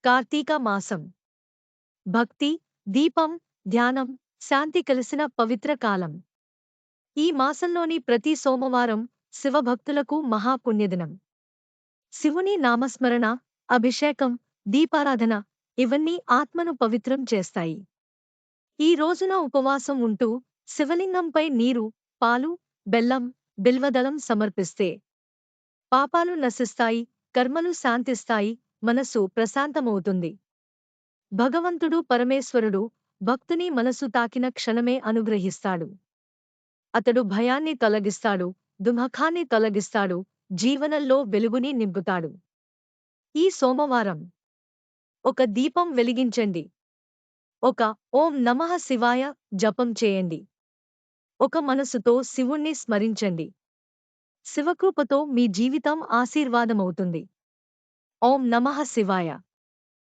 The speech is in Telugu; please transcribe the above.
కార్తీక మాసం భక్తి, దీపం, ధ్యానం, శాంతి కలిసిన పవిత్ర కాలం. ఈ మాసంలోని ప్రతి సోమవారం శివభక్తులకు మహాపుణ్యదినం. శివుని నామస్మరణ, అభిషేకం, దీపారాధన ఇవన్నీ ఆత్మను పవిత్రం చేస్తాయి. ఈ రోజున ఉపవాసం ఉంటూ శివలింగంపై నీరు, పాలు, బెల్లం, బిల్వదళం సమర్పిస్తే పాపాలు నశిస్తాయి, కర్మలు శాంతిస్తాయి, మనస్సు ప్రశాంతమవుతుంది. భగవంతుడు పరమేశ్వరుడు భక్తుని మనసు తాకిన క్షణమే అనుగ్రహిస్తాడు. అతడు భయాన్ని తొలగిస్తాడు, దుఃఖాన్ని తొలగిస్తాడు, జీవనంలో వెలుగుని నింపుతాడు. ఈ సోమవారం ఒక దీపం వెలిగించండి. ఒక ఓం నమః శివాయ జపం చేయండి. ఒక మనసుతో శివుణ్ణి స్మరించండి. శివకృపతో మీ జీవితం ఆశీర్వాదమవుతుంది. ఓం నమః శివాయ.